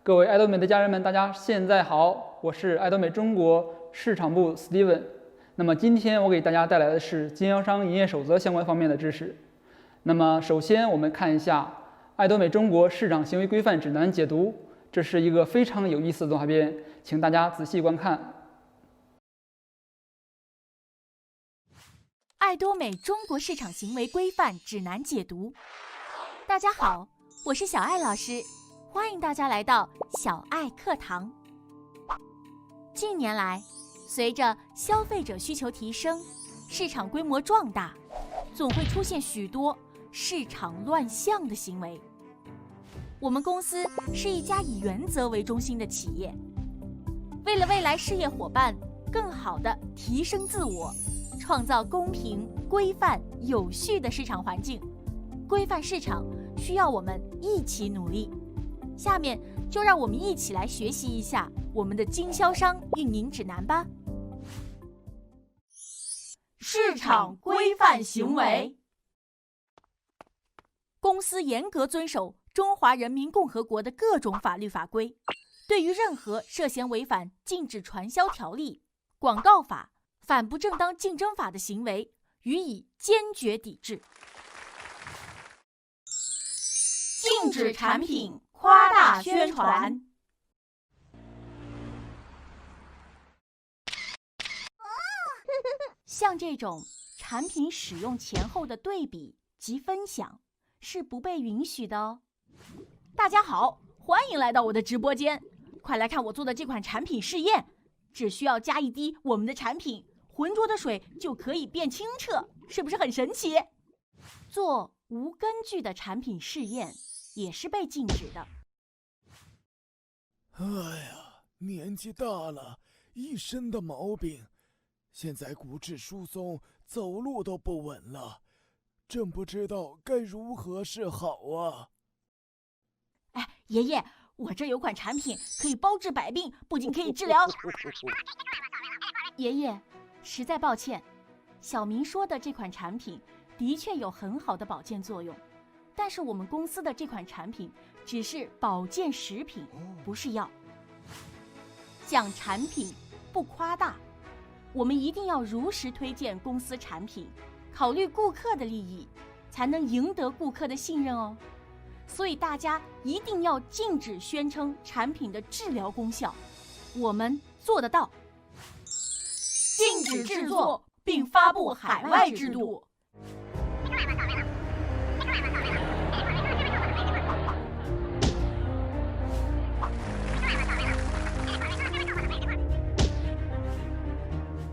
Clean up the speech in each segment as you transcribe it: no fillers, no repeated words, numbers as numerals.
各位爱多美的家人们，大家现在好，我是爱多美中国市场部 Steven。那么今天我给大家带来的是经销商营业守则相关方面的知识。那么首先我们看一下爱多美中国市场行为规范指南解读，这是一个非常有意思的动画片，请大家仔细观看。爱多美中国市场行为规范指南解读。大家好，我是小爱老师，欢迎大家来到小爱课堂。近年来，随着消费者需求提升，市场规模壮大，总会出现许多市场乱象的行为。我们公司是一家以原则为中心的企业，为了未来事业伙伴更好地提升自我，创造公平、规范、有序的市场环境，规范市场需要我们一起努力。下面就让我们一起来学习一下我们的经销商运营指南吧。市场规范行为。公司严格遵守中华人民共和国的各种法律法规，对于任何涉嫌违反禁止传销条例、广告法、反不正当竞争法的行为，予以坚决抵制。禁止产品夸大宣传。像这种产品使用前后的对比及分享是不被允许的哦。大家好，欢迎来到我的直播间，快来看我做的这款产品试验，只需要加一滴我们的产品，浑浊的水就可以变清澈，是不是很神奇？做无根据的产品试验也是被禁止的。哎呀，年纪大了，一身的毛病，现在骨质疏松，走路都不稳了，真不知道该如何是好啊！哎，爷爷，我这有款产品可以包治百病，不仅可以治疗……爷爷，实在抱歉，小明说的这款产品的确有很好的保健作用，但是我们公司的这款产品只是保健食品，不是药。讲产品不夸大，我们一定要如实推荐公司产品，考虑顾客的利益，才能赢得顾客的信任哦。所以大家一定要禁止宣称产品的治疗功效，我们做得到。禁止制作并发布海外制度。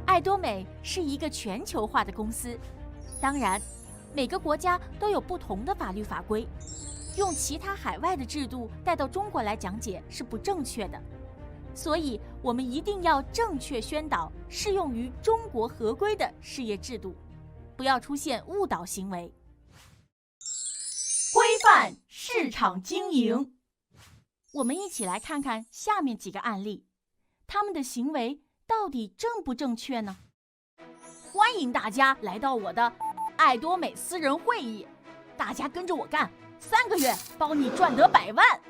爱多美是一个全球化的公司，当然，每个国家都有不同的法律法规，用其他海外的制度带到中国来讲解是不正确的，所以我们一定要正确宣导适用于中国合规的事业制度，不要出现误导行为。规范市场经营。我们一起来看看下面几个案例，他们的行为到底正不正确呢？欢迎大家来到我的爱多美私人会议，大家跟着我干，3个月帮你赚得100万。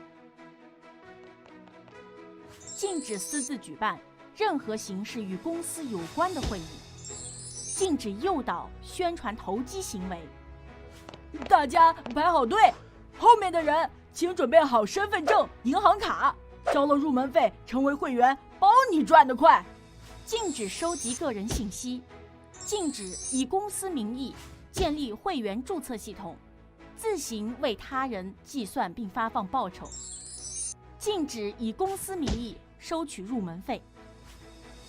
禁止私自举办任何形式与公司有关的会议，禁止诱导宣传投机行为。大家排好队，后面的人请准备好身份证、银行卡，交了入门费，成为会员，包你赚得快。禁止收集个人信息，禁止以公司名义建立会员注册系统，自行为他人计算并发放报酬，禁止以公司名义收取入门费。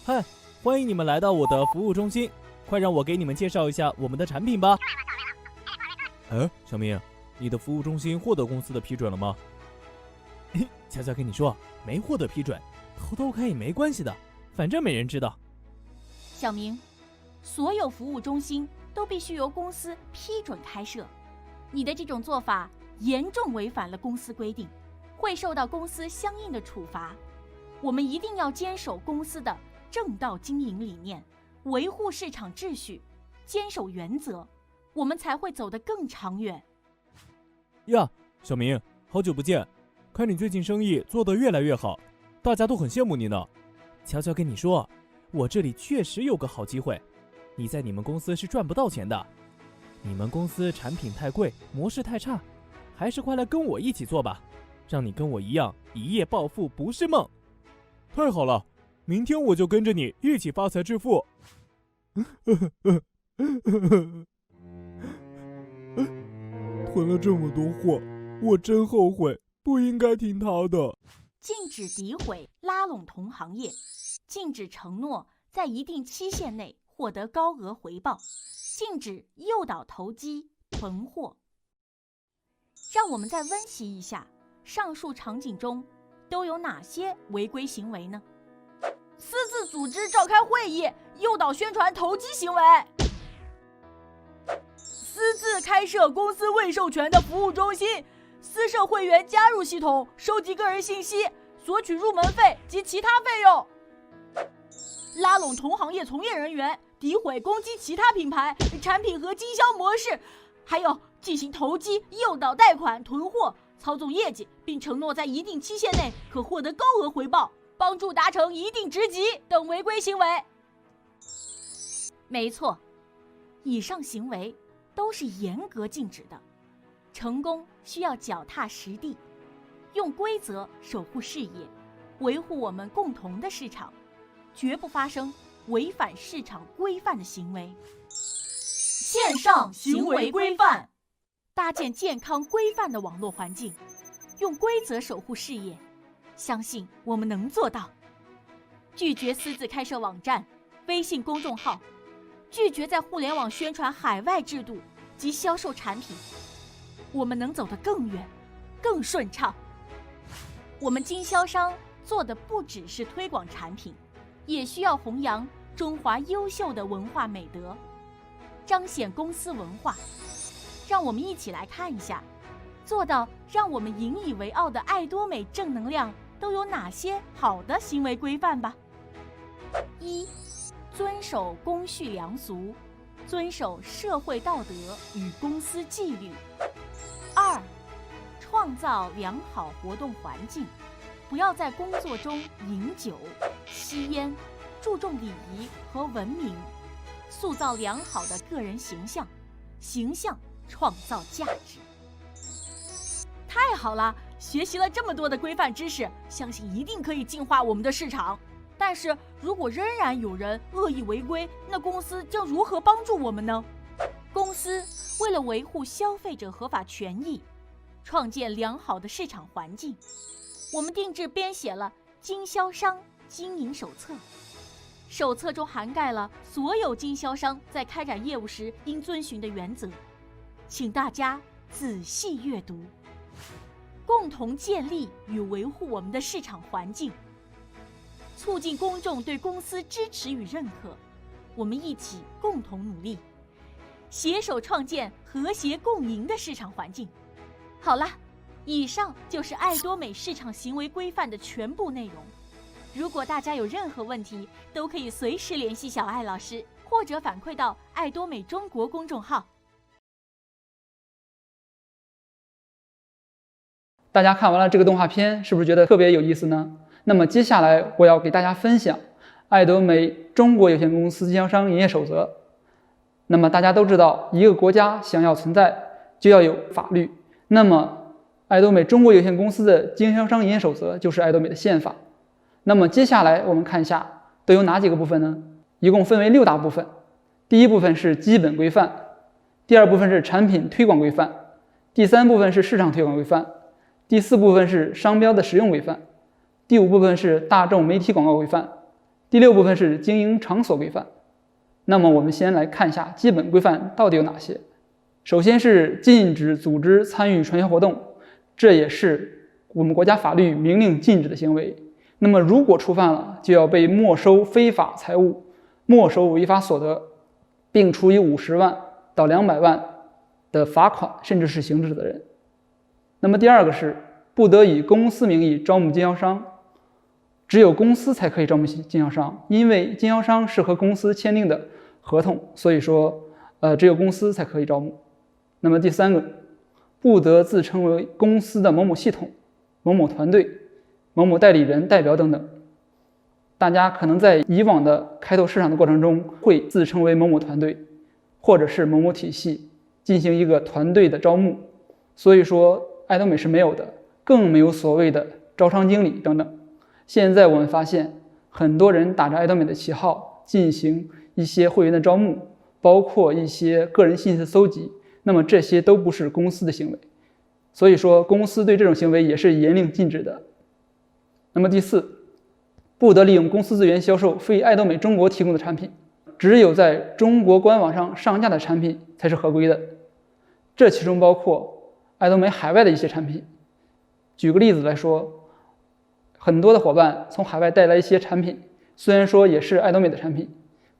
嗨，欢迎你们来到我的服务中心，快让我给你们介绍一下我们的产品吧。小明，你的服务中心获得公司的批准了吗？悄悄跟你说，没获得批准，偷偷开也没关系的，反正没人知道。小明，所有服务中心都必须由公司批准开设，你的这种做法严重违反了公司规定，会受到公司相应的处罚。我们一定要坚守公司的正道经营理念，维护市场秩序，坚守原则，我们才会走得更长远。呀，小明，好久不见，看你最近生意做得越来越好，大家都很羡慕你呢。悄悄跟你说，我这里确实有个好机会，你在你们公司是赚不到钱的。你们公司产品太贵，模式太差，还是快来跟我一起做吧，让你跟我一样一夜暴富不是梦。太好了，明天我就跟着你一起发财致富。囤了这么多货，我真后悔，不应该听他的。禁止诋毁、拉拢同行业，禁止承诺在一定期限内获得高额回报，禁止诱导投机、囤货。让我们再温习一下上述场景中都有哪些违规行为呢？私自组织召开会议，诱导宣传投机行为；私自开设公司未授权的服务中心，私设会员加入系统，收集个人信息，索取入门费及其他费用；拉拢同行业从业人员，诋毁攻击其他品牌产品和经销模式，还有进行投机、诱导贷款、囤货、操纵业绩，并承诺在一定期限内可获得高额回报，帮助达成一定职级等违规行为。没错，以上行为都是严格禁止的。成功需要脚踏实地，用规则守护事业，维护我们共同的市场，绝不发生违反市场规范的行为。线上行为规范，搭建健康规范的网络环境，用规则守护事业，相信我们能做到。拒绝私自开设网站、微信公众号，拒绝在互联网宣传海外制度及销售产品，我们能走得更远、更顺畅。我们经销商做的不只是推广产品，也需要弘扬中华优秀的文化美德，彰显公司文化。让我们一起来看一下，做到让我们引以为傲的爱多美正能量都有哪些好的行为规范吧。1. 遵守公序良俗，遵守社会道德与公司纪律。2. 创造良好活动环境，不要在工作中饮酒、吸烟，注重礼仪和文明，塑造良好的个人形象，形象创造价值。太好了，学习了这么多的规范知识，相信一定可以净化我们的市场。但是如果仍然有人恶意违规，那公司将如何帮助我们呢？公司为了维护消费者合法权益，创建良好的市场环境，我们定制编写了经销商经营手册。手册中涵盖了所有经销商在开展业务时应遵循的原则，请大家仔细阅读，共同建立与维护我们的市场环境，促进公众对公司支持与认可。我们一起共同努力，携手创建和谐共赢的市场环境。好了，以上就是爱多美市场行为规范的全部内容。如果大家有任何问题，都可以随时联系小艾老师，或者反馈到爱多美中国公众号。大家看完了这个动画片，是不是觉得特别有意思呢？那么接下来我要给大家分享爱多美中国有限公司经销商营业守则。那么大家都知道，一个国家想要存在，就要有法律。那么爱多美中国有限公司的经销商营业守则就是爱多美的宪法。那么接下来我们看一下都有哪几个部分呢？一共分为6大部分。第一部分是基本规范，第二部分是产品推广规范，第三部分是市场推广规范，第四部分是商标的使用规范，第5部分是大众媒体广告规范，第6部分是经营场所规范。那么我们先来看一下基本规范到底有哪些。首先是禁止组织参与传销活动，这也是我们国家法律明令禁止的行为。那么如果触犯了，就要被没收非法财物，没收违法所得，并处以50万到200万的罚款，甚至是刑事责任。那么第二个是不得以公司名义招募经销商，只有公司才可以招募经销商，因为经销商是和公司签订的合同，所以说只有公司才可以招募。那么第三个，不得自称为公司的某某系统，某某团队、某某代理人、代表等等。大家可能在以往的开拓市场的过程中，会自称为某某团队，或者是某某体系，进行一个团队的招募。所以说，爱多美是没有的，更没有所谓的招商经理等等。现在我们发现，很多人打着爱多美的旗号，进行一些会员的招募，包括一些个人信息的搜集，那么这些都不是公司的行为。所以说，公司对这种行为也是严令禁止的。那么第四，不得利用公司资源销售非爱多美中国提供的产品，只有在中国官网上上架的产品才是合规的。这其中包括爱多美海外的一些产品。举个例子来说，很多的伙伴从海外带来一些产品，虽然说也是爱多美的产品，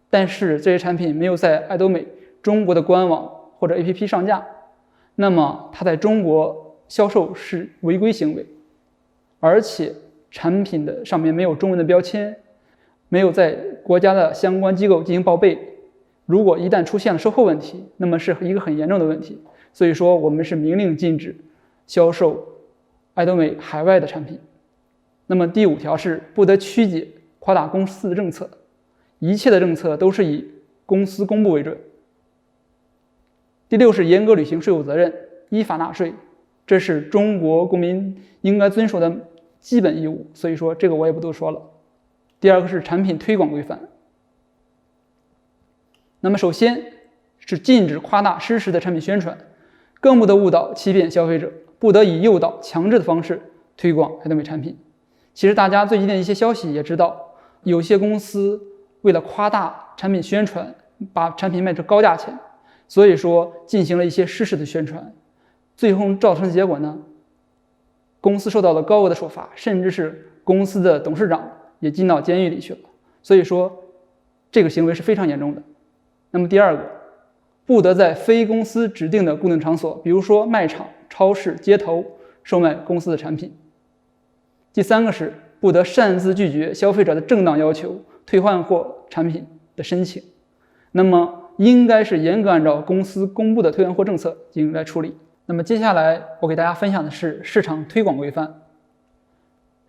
但是这些产品没有在爱多美中国的官网或者 APP 上架，那么它在中国销售是违规行为，而且产品的上面没有中文的标签，没有在国家的相关机构进行报备，如果一旦出现了售后问题，那么是一个很严重的问题。所以说我们是明令禁止销售爱多美海外的产品。那么第5条是不得曲解夸大公司的政策，一切的政策都是以公司公布为准。第6是严格履行税务责任，依法纳税，这是中国公民应该遵守的基本义务，所以说这个我也不多说了。第2个是产品推广规范。那么首先是禁止夸大失实的产品宣传，更不得误导欺骗消费者，不得以诱导强制的方式推广爱多美产品。其实大家最近的一些消息也知道，有些公司为了夸大产品宣传，把产品卖出高价钱，所以说进行了一些失实的宣传，最后造成的结果呢，公司受到了高额的处罚，甚至是公司的董事长也进到监狱里去了。所以说这个行为是非常严重的。那么第2个，不得在非公司指定的固定场所，比如说卖场、超市、街头售卖公司的产品。第3个是不得擅自拒绝消费者的正当要求，退换货产品的申请。那么应该是严格按照公司公布的退换货政策进行来处理。那么接下来我给大家分享的是市场推广规范。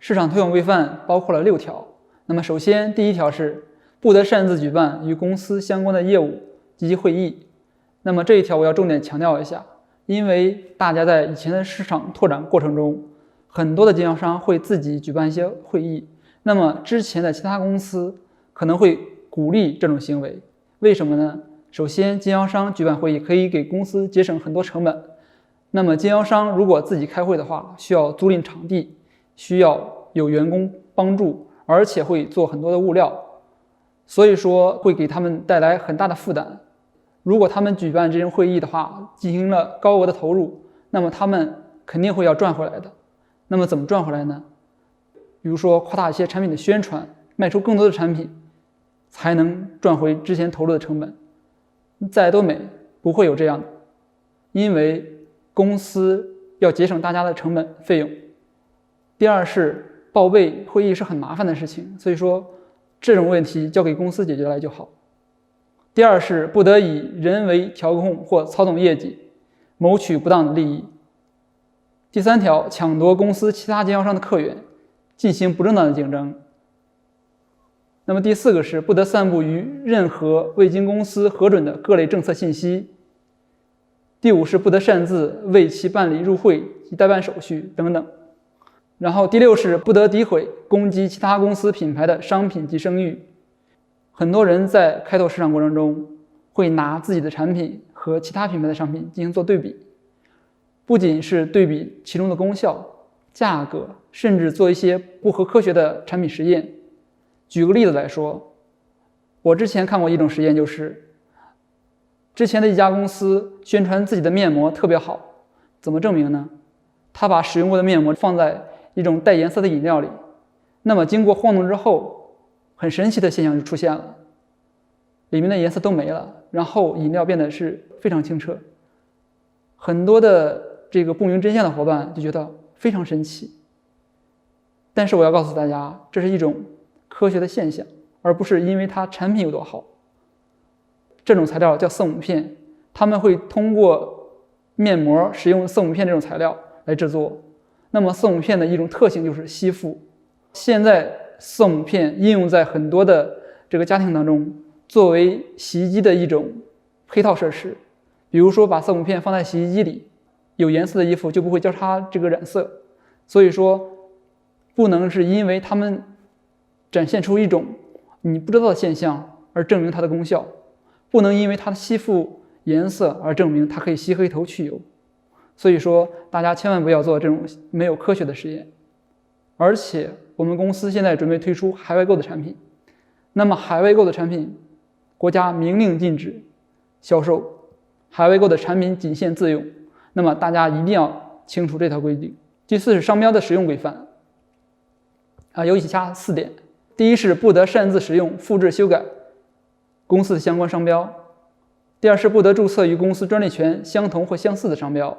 市场推广规范包括了6条。那么首先第1条是不得擅自举办与公司相关的业务及其会议。那么这一条我要重点强调一下，因为大家在以前的市场拓展过程中，很多的经销商会自己举办一些会议，那么之前的其他公司可能会鼓励这种行为。为什么呢？首先，经销商举办会议可以给公司节省很多成本。那么经销商如果自己开会的话，需要租赁场地，需要有员工帮助，而且会做很多的物料，所以说会给他们带来很大的负担。如果他们举办这种会议的话，进行了高额的投入，那么他们肯定会要赚回来的。那么怎么赚回来呢？比如说夸大一些产品的宣传，卖出更多的产品，才能赚回之前投入的成本。在爱多美不会有这样的，因为公司要节省大家的成本费用。第2是报备会议是很麻烦的事情，所以说这种问题交给公司解决来就好。第2是不得以人为调控或操纵业绩，谋取不当的利益。第3条，抢夺公司其他经销商的客源，进行不正当的竞争。那么第4个是不得散布于任何未经公司核准的各类政策信息。第5是不得擅自为其办理入会及代办手续等等。然后第6是不得诋毁、攻击其他公司品牌的商品及声誉。很多人在开拓市场过程中会拿自己的产品和其他品牌的商品进行做对比，不仅是对比其中的功效、价格，甚至做一些不合科学的产品实验。举个例子来说，我之前看过一种实验，就是之前的一家公司宣传自己的面膜特别好，怎么证明呢？他把使用过的面膜放在一种带颜色的饮料里，那么经过晃动之后，很神奇的现象就出现了，里面的颜色都没了，然后饮料变得是非常清澈。很多的这个不明真相的伙伴就觉得非常神奇，但是我要告诉大家，这是一种科学的现象，而不是因为它产品有多好。这种材料叫色母片，他们会通过面膜使用色母片这种材料来制作，那么色母片的一种特性就是吸附。现在色母片应用在很多的这个家庭当中，作为洗衣机的一种配套设施。比如说把色母片放在洗衣机里，有颜色的衣服就不会交叉这个染色。所以说不能是因为它们展现出一种你不知道的现象而证明它的功效，不能因为它的吸附颜色而证明它可以吸黑头去油。所以说大家千万不要做这种没有科学的实验。而且我们公司现在准备推出海外购的产品，那么海外购的产品国家明令禁止销售，海外购的产品仅限自用，那么大家一定要清楚这条规定。第四是商标的使用规范有以下4点。第一是不得擅自使用、复制、修改公司的相关商标。第二是不得注册与公司专利权相同或相似的商标。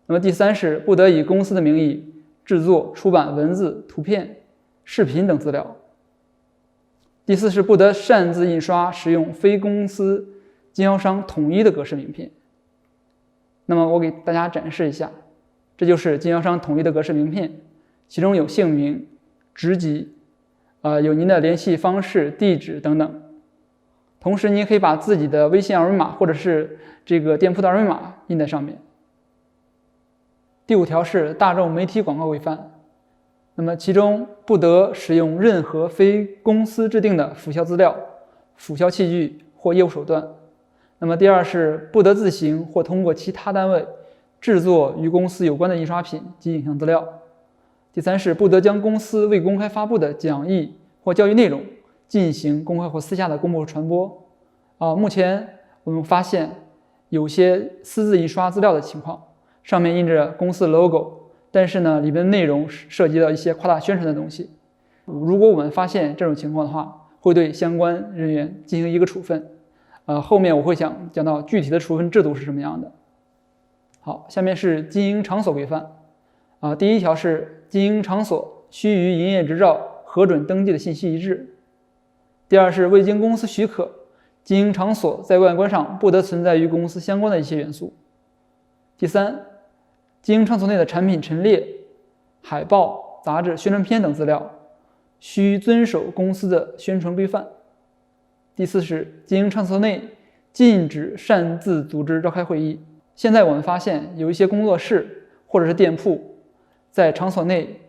那么第三是不得以公司的名义制作、出版文字、图片、视频等资料。第四是不得擅自印刷、使用非公司经销商统一的格式名片。那么我给大家展示一下，这就是经销商统一的格式名片，其中有姓名、职级，有您的联系方式、地址等等。同时，你也可以把自己的微信二维码或者是这个店铺的二维码印在上面。第5条是大众媒体广告规范，那么其中不得使用任何非公司制定的辅销资料、辅销器具或业务手段。那么第2是不得自行或通过其他单位制作与公司有关的印刷品及影像资料。第3是不得将公司未公开发布的讲义或教育内容进行公开或私下的公布和传播。目前我们发现有些私自印刷资料的情况，上面印着公司 logo， 但是呢里边的内容涉及到一些夸大宣传的东西。如果我们发现这种情况的话，会对相关人员进行一个处分。后面我会讲到具体的处分制度是什么样的。好，下面是经营场所规范。第1条是经营场所须与营业执照核准登记的信息一致。第2是未经公司许可，经营场所在外观上不得存在与公司相关的一些元素。第3，经营场所内的产品陈列、海报、杂志、宣传片等资料需遵守公司的宣传规范。第4是经营场所内禁止擅自组织召开会议。现在我们发现有一些工作室或者是店铺在场所内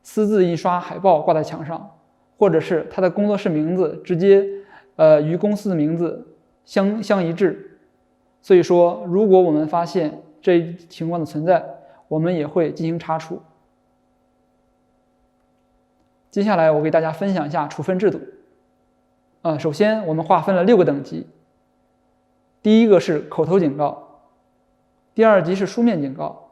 私自印刷海报挂在墙上，或者是他的工作室名字直接与公司的名字相一致。所以说如果我们发现这一情况的存在，我们也会进行查处。接下来我给大家分享一下处分制度。首先我们划分了6个等级。第1个是口头警告，第2级是书面警告，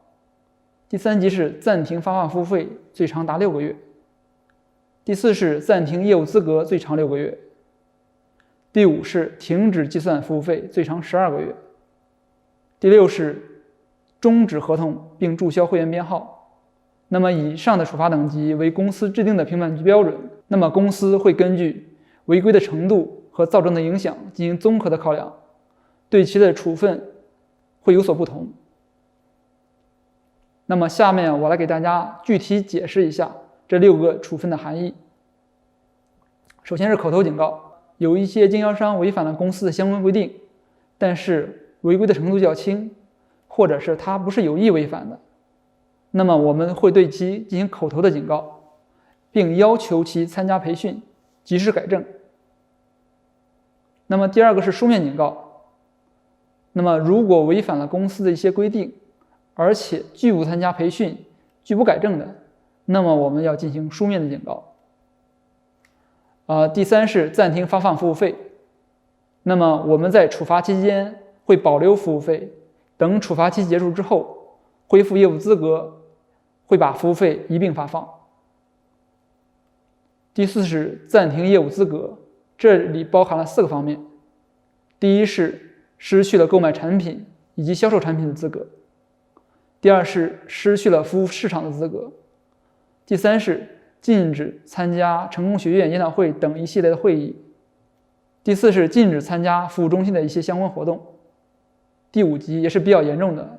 第3级是暂停发放服务费，最长达6个月，第4是暂停业务资格，最长6个月，第5是停止计算服务费，最长12个月，第6是终止合同并注销会员编号。那么以上的处罚等级为公司制定的评判标准，那么公司会根据违规的程度和造成的影响进行综合的考量，对其的处分会有所不同。那么下面我来给大家具体解释一下这6个处分的含义。首先是口头警告，有一些经销商违反了公司的相关规定，但是违规的程度较轻，或者是他不是有意违反的，那么我们会对其进行口头的警告，并要求其参加培训，及时改正。那么第2个是书面警告，那么如果违反了公司的一些规定，而且拒不参加培训、拒不改正的，那么我们要进行书面的警告。第3是暂停发放服务费，那么我们在处罚期间会保留服务费，等处罚期结束之后恢复业务资格，会把服务费一并发放。第4是暂停业务资格，这里包含了4个方面。第1是失去了购买产品以及销售产品的资格，第2是失去了服务市场的资格，第3是禁止参加成功学院研讨会等一系列的会议，第4是禁止参加服务中心的一些相关活动。第5级也是比较严重的，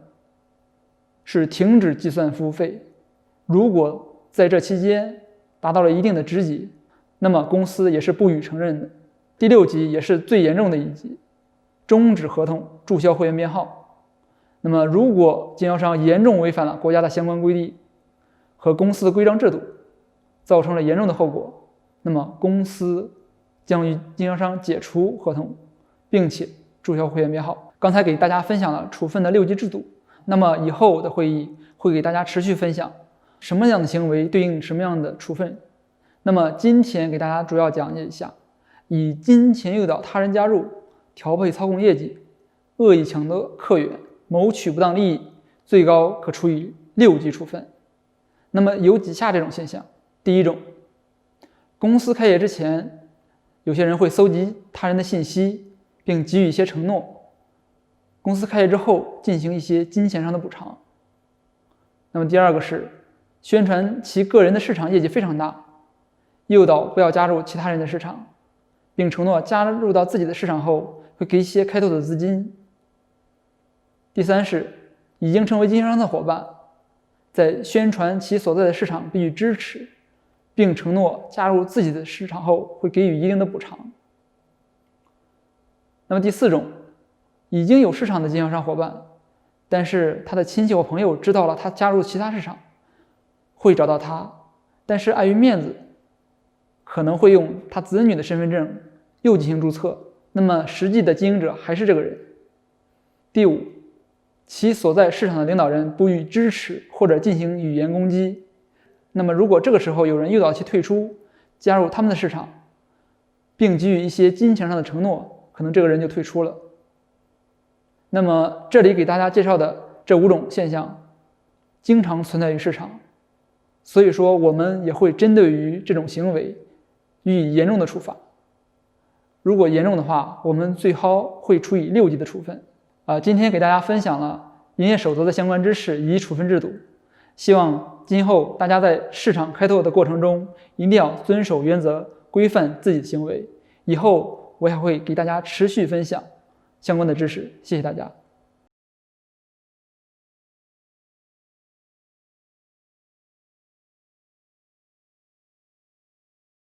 是停止计算服务费，如果在这期间达到了一定的职级，那么公司也是不予承认的。第6级也是最严重的一级，终止合同，注销会员编号。那么如果经销商严重违反了国家的相关规定和公司的规章制度，造成了严重的后果，那么公司将与经销商解除合同，并且注销会员编号。刚才给大家分享了处分的6级制度，那么以后的会议会给大家持续分享什么样的行为对应什么样的处分。那么今天给大家主要讲解一下，以金钱诱导他人加入、调配操控业绩、恶意抢得客源、谋取不当利益，最高可处以6级处分。那么有以下这种现象。第一种，公司开业之前，有些人会搜集他人的信息，并给予一些承诺。公司开业之后进行一些金钱上的补偿。那么第二个是宣传其个人的市场业绩非常大，诱导不要加入其他人的市场，并承诺加入到自己的市场后会给一些开拓的资金。第三是已经成为经销商的伙伴，在宣传其所在的市场必予支持，并承诺加入自己的市场后会给予一定的补偿。那么第4种，已经有市场的经销商伙伴，但是他的亲戚或朋友知道了他加入其他市场，会找到他，但是碍于面子，可能会用他子女的身份证又进行注册，那么实际的经营者还是这个人。第5，其所在市场的领导人不予支持或者进行语言攻击，那么如果这个时候有人诱导其退出，加入他们的市场，并给予一些金钱上的承诺，可能这个人就退出了。那么这里给大家介绍的这5种现象经常存在于市场，所以说我们也会针对于这种行为予以严重的处罚。如果严重的话，我们最高会处以6级的处分。今天给大家分享了营业守则的相关知识以及处分制度，希望今后大家在市场开拓的过程中一定要遵守原则，规范自己的行为。以后我还会给大家持续分享相关的知识，谢谢大家。